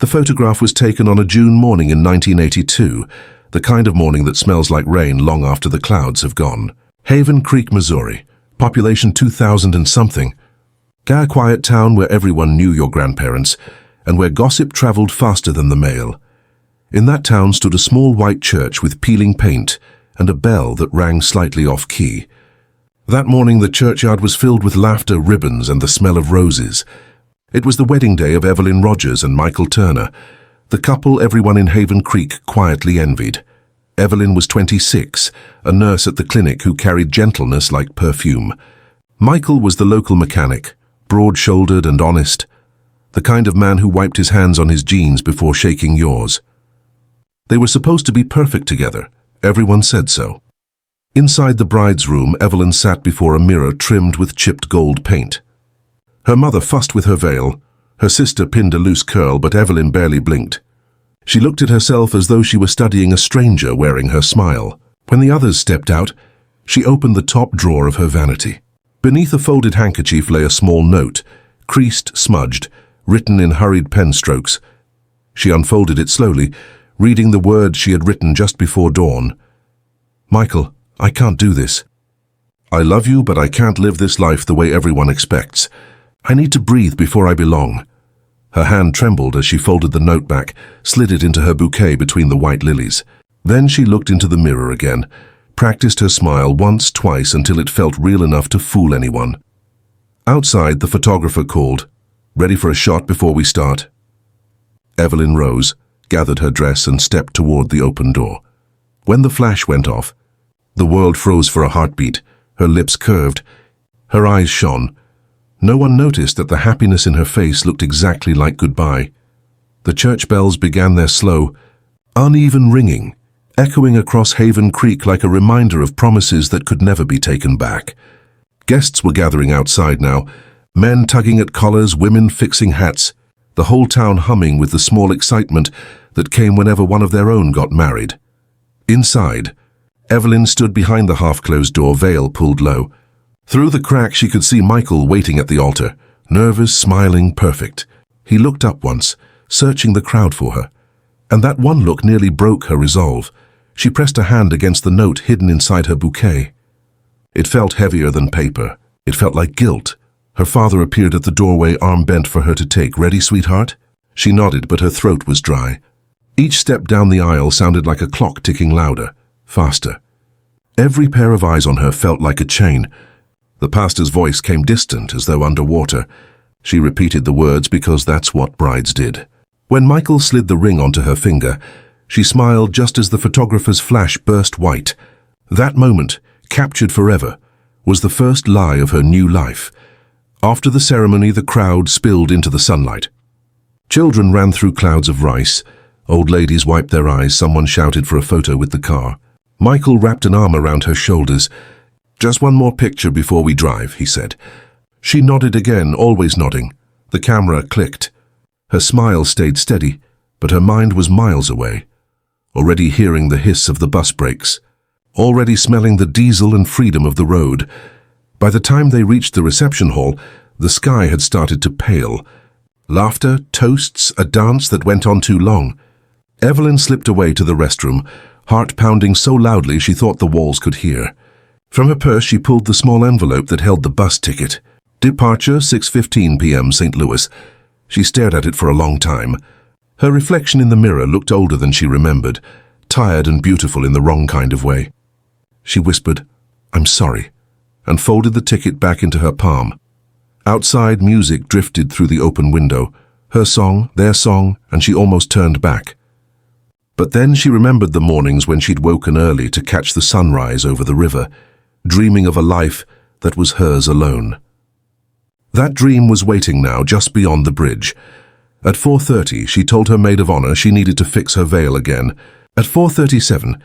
The photograph was taken on a June morning in 1982, the kind of morning that smells like rain long after the clouds have gone. Haven Creek, Missouri, population 2,000 and something. A quiet town where everyone knew your grandparents, and where gossip traveled faster than the mail. In that town stood a small white church with peeling paint and a bell that rang slightly off-key. That morning the churchyard was filled with laughter, ribbons, and the smell of roses. It was the wedding day of Evelyn Rogers and Michael Turner, the couple everyone in Haven Creek quietly envied. Evelyn was 26, a nurse at the clinic who carried gentleness like perfume. Michael was the local mechanic, broad-shouldered and honest, the kind of man who wiped his hands on his jeans before shaking yours. They were supposed to be perfect together. Everyone said so. Inside the bride's room, Evelyn sat before a mirror trimmed with chipped gold paint. Her mother fussed with her veil. Her sister pinned a loose curl, but Evelyn barely blinked. She looked at herself as though she were studying a stranger wearing her smile. When the others stepped out, she opened the top drawer of her vanity. Beneath a folded handkerchief lay a small note, creased, smudged, written in hurried pen strokes. She unfolded it slowly, reading the words she had written just before dawn. "Michael, I can't do this. I love you, but I can't live this life the way everyone expects. I need to breathe before I belong." Her hand trembled as she folded the note back, slid it into her bouquet between the white lilies. Then she looked into the mirror again, practiced her smile once, twice, until it felt real enough to fool anyone. Outside, the photographer called. "Ready for a shot before we start?" Evelyn rose, gathered her dress, and stepped toward the open door. When the flash went off, the world froze for a heartbeat. Her lips curved. Her eyes shone. No one noticed that the happiness in her face looked exactly like goodbye. The church bells began their slow, uneven ringing, echoing across Haven Creek like a reminder of promises that could never be taken back. Guests were gathering outside now, men tugging at collars, women fixing hats, the whole town humming with the small excitement that came whenever one of their own got married. Inside, Evelyn stood behind the half-closed door, veil pulled low. Through the crack she could see Michael waiting at the altar, nervous, smiling, perfect. He looked up once, searching the crowd for her, and that one look nearly broke her resolve. She pressed a hand against the note hidden inside her bouquet. It felt heavier than paper. It felt like guilt. Her father appeared at the doorway, arm bent for her to take. "Ready, sweetheart?" She nodded, but her throat was dry. Each step down the aisle sounded like a clock ticking louder, faster. Every pair of eyes on her felt like a chain. The pastor's voice came distant, as though underwater. She repeated the words because that's what brides did. When Michael slid the ring onto her finger, she smiled just as the photographer's flash burst white. That moment, captured forever, was the first lie of her new life. After the ceremony, the crowd spilled into the sunlight. Children ran through clouds of rice. Old ladies wiped their eyes. Someone shouted for a photo with the car. Michael wrapped an arm around her shoulders. "Just one more picture before we drive," he said. She nodded again, always nodding. The camera clicked. Her smile stayed steady, but her mind was miles away, already hearing the hiss of the bus brakes, already smelling the diesel and freedom of the road. By the time they reached the reception hall, the sky had started to pale. Laughter, toasts, a dance that went on too long. Evelyn slipped away to the restroom, heart pounding so loudly she thought the walls could hear. From her purse she pulled the small envelope that held the bus ticket. Departure 6:15 p.m. St. Louis. She stared at it for a long time. Her reflection in the mirror looked older than she remembered, tired and beautiful in the wrong kind of way. She whispered, "I'm sorry," and folded the ticket back into her palm. Outside, music drifted through the open window, her song, their song, and she almost turned back. But then she remembered the mornings when she'd woken early to catch the sunrise over the river, dreaming of a life that was hers alone. That dream was waiting now just beyond the bridge. At 4:30, she told her maid of honor she needed to fix her veil again. At 4:37,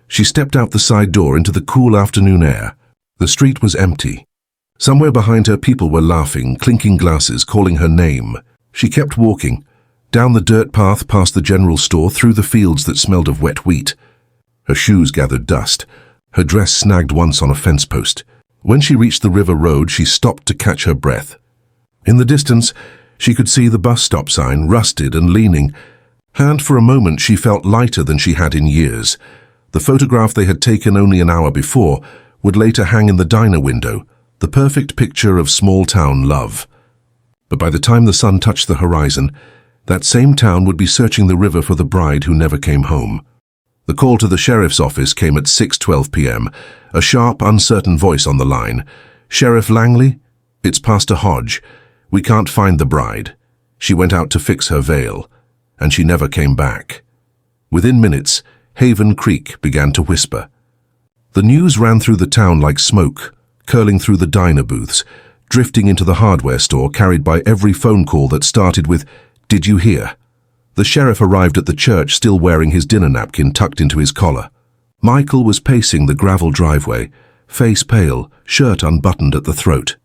she stepped out the side door into the cool afternoon air. The street was empty. Somewhere behind her, people were laughing, clinking glasses, calling her name. She kept walking, down the dirt path past the general store, through the fields that smelled of wet wheat. Her shoes gathered dust. Her dress snagged once on a fence post. When she reached the river road, she stopped to catch her breath. In the distance, She could see the bus stop sign, rusted and leaning, and for a moment she felt lighter than she had in years. The photograph they had taken only an hour before would later hang in the diner window, the perfect picture of small-town love. But by the time the sun touched the horizon, that same town would be searching the river for the bride who never came home. The call to the sheriff's office came at 6:12 p.m., a sharp, uncertain voice on the line. "Sheriff Langley? It's Pastor Hodge. We can't find the bride. She went out to fix her veil, and she never came back." Within minutes, Haven Creek began to whisper. The news ran through the town like smoke, curling through the diner booths, drifting into the hardware store, carried by every phone call that started with, "Did you hear?" The sheriff arrived at the church still wearing his dinner napkin tucked into his collar. Michael was pacing the gravel driveway, face pale, shirt unbuttoned at the throat.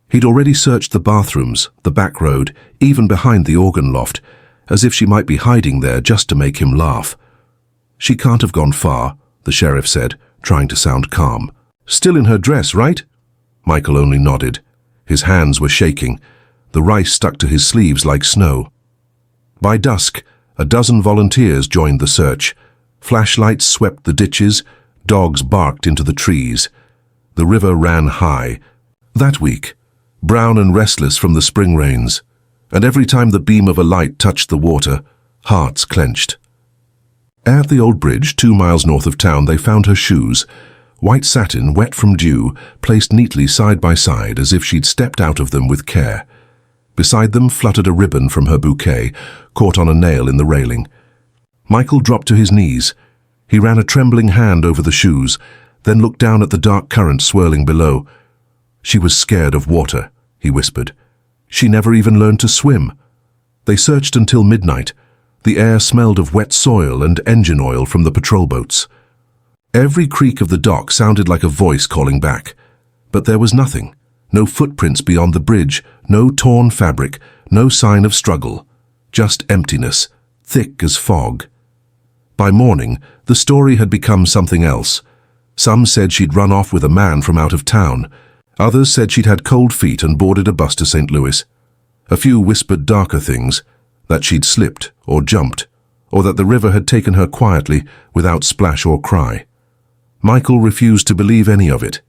He'd already searched the bathrooms, the back road, even behind the organ loft, as if she might be hiding there just to make him laugh. "She can't have gone far," the sheriff said, trying to sound calm. "Still in her dress, right?" Michael only nodded. His hands were shaking. The rice stuck to his sleeves like snow. By dusk, a dozen volunteers joined the search. Flashlights swept the ditches, dogs barked into the trees. The river ran high. That week, brown and restless from the spring rains, and every time the beam of a light touched the water, hearts clenched. At the old bridge, 2 miles north of town, they found her shoes, white satin, wet from dew, placed neatly side by side as if she'd stepped out of them with care. Beside them fluttered a ribbon from her bouquet, caught on a nail in the railing. Michael dropped to his knees. He ran a trembling hand over the shoes, then looked down at the dark current swirling below. "She was scared of water," he whispered. "She never even learned to swim." They searched until midnight. The air smelled of wet soil and engine oil from the patrol boats. Every creak of the dock sounded like a voice calling back. But there was nothing. No footprints beyond the bridge, no torn fabric, no sign of struggle. Just emptiness, thick as fog. By morning, the story had become something else. Some said she'd run off with a man from out of town. Others said she'd had cold feet and boarded a bus to St. Louis. A few whispered darker things, that she'd slipped or jumped, or that the river had taken her quietly without splash or cry. Michael refused to believe any of it.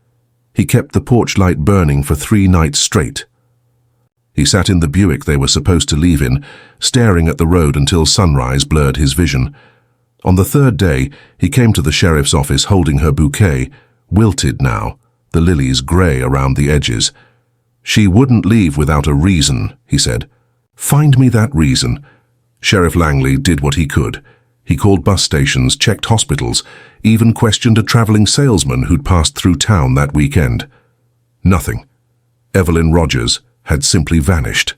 He kept the porch light burning for 3 nights straight. He sat in the Buick they were supposed to leave in, staring at the road until sunrise blurred his vision. On the 3rd day, he came to the sheriff's office holding her bouquet, wilted now, the lilies grey around the edges. "She wouldn't leave without a reason," he said. "Find me that reason." Sheriff Langley did what he could. He called bus stations, checked hospitals, even questioned a traveling salesman who'd passed through town that weekend. Nothing. Evelyn Rogers had simply vanished.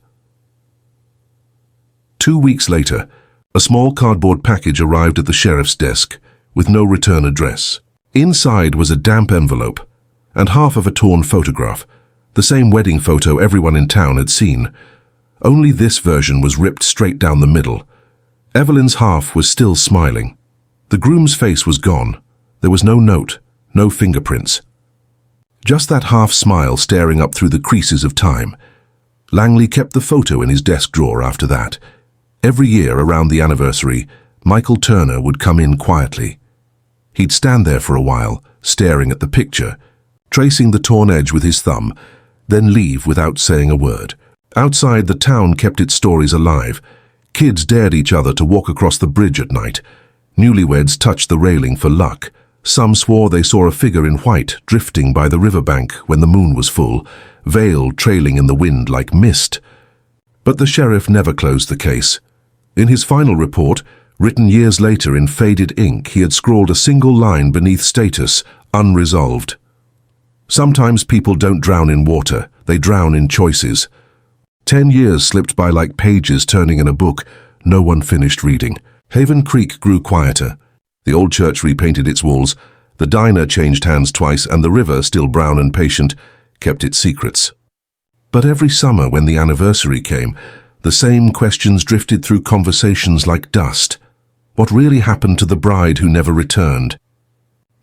2 weeks later, a small cardboard package arrived at the sheriff's desk with no return address. Inside was a damp envelope and half of a torn photograph, the same wedding photo everyone in town had seen. Only this version was ripped straight down the middle. Evelyn's half was still smiling. The groom's face was gone. There was no note, no fingerprints. Just that half smile staring up through the creases of time. Langley kept the photo in his desk drawer after that. Every year around the anniversary, Michael Turner would come in quietly. He'd stand there for a while, staring at the picture, tracing the torn edge with his thumb, then leave without saying a word. Outside, the town kept its stories alive. Kids dared each other to walk across the bridge at night. Newlyweds touched the railing for luck. Some swore they saw a figure in white drifting by the riverbank when the moon was full, veil trailing in the wind like mist. But the sheriff never closed the case. In his final report, written years later in faded ink, he had scrawled a single line beneath status, unresolved. Sometimes people don't drown in water, they drown in choices. 10 years slipped by like pages turning in a book no one finished reading. Haven Creek grew quieter. The old church repainted its walls, the diner changed hands twice, and the river, still brown and patient, kept its secrets. But every summer when the anniversary came, the same questions drifted through conversations like dust. What really happened to the bride who never returned?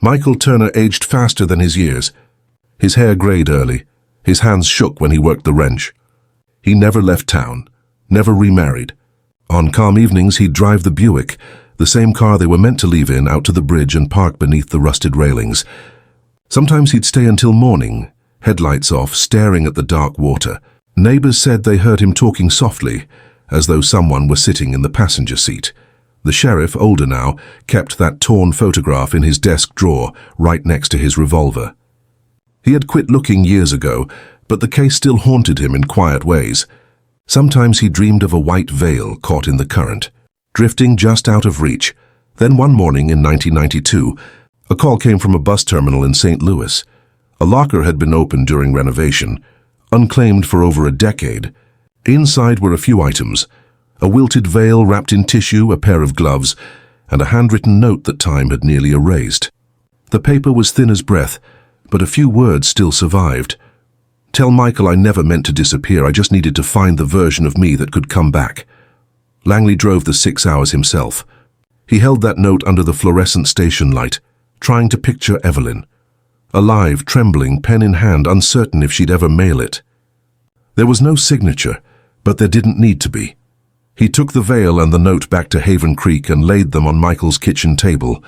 Michael Turner aged faster than his years. His hair grayed early. His hands shook when he worked the wrench. He never left town, never remarried. On calm evenings, he'd drive the Buick, the same car they were meant to leave in, out to the bridge and park beneath the rusted railings. Sometimes he'd stay until morning, headlights off, staring at the dark water. Neighbors said they heard him talking softly, as though someone were sitting in the passenger seat. The sheriff, older now, kept that torn photograph in his desk drawer right next to his revolver. He had quit looking years ago, but the case still haunted him in quiet ways. Sometimes he dreamed of a white veil caught in the current, drifting just out of reach. Then one morning in 1992, a call came from a bus terminal in St. Louis. A locker had been opened during renovation, unclaimed for over a decade. Inside were a few items: a wilted veil wrapped in tissue, a pair of gloves, and a handwritten note that time had nearly erased. The paper was thin as breath, but a few words still survived. "Tell Michael I never meant to disappear. I just needed to find the version of me that could come back." Langley drove the 6 hours himself. He held that note under the fluorescent station light, trying to picture Evelyn. Alive, trembling, pen in hand, uncertain if she'd ever mail it. There was no signature, but there didn't need to be. He took the veil and the note back to Haven Creek and laid them on Michael's kitchen table.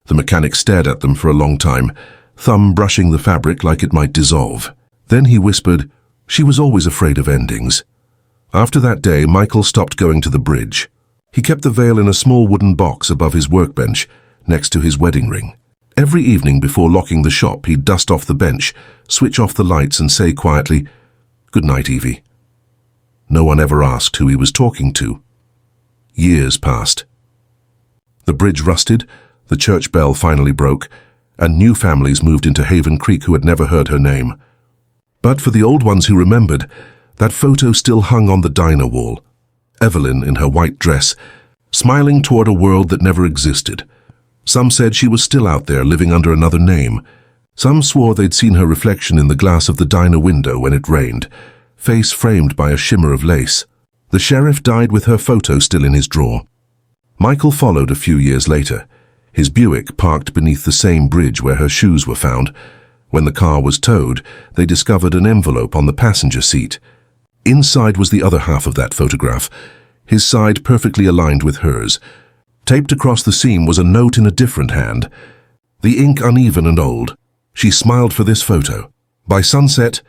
The mechanic stared at them for a long time, thumb brushing the fabric like it might dissolve. Then he whispered, "She was always afraid of endings." After that day, Michael stopped going to the bridge. He kept the veil in a small wooden box above his workbench, next to his wedding ring. Every evening before locking the shop, he'd dust off the bench, switch off the lights and say quietly, "Good night, Evie." No one ever asked who he was talking to. Years passed. The bridge rusted, the church bell finally broke, and new families moved into Haven Creek who had never heard her name. But for the old ones who remembered, that photo still hung on the diner wall. Evelyn in her white dress, smiling toward a world that never existed. Some said she was still out there living under another name. Some swore they'd seen her reflection in the glass of the diner window when it rained, face framed by a shimmer of lace. The sheriff died with her photo still in his drawer. Michael followed a few years later, his Buick parked beneath the same bridge where her shoes were found. When the car was towed, they discovered an envelope on the passenger seat. Inside was the other half of that photograph, his side perfectly aligned with hers. Taped across the seam was a note in a different hand, the ink uneven and old. She smiled for this photo. By sunset,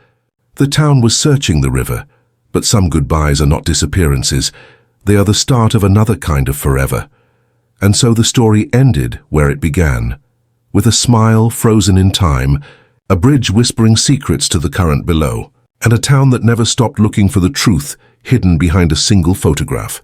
the town was searching the river, but some goodbyes are not disappearances. They are the start of another kind of forever. And so the story ended where it began, with a smile frozen in time, a bridge whispering secrets to the current below, and a town that never stopped looking for the truth hidden behind a single photograph.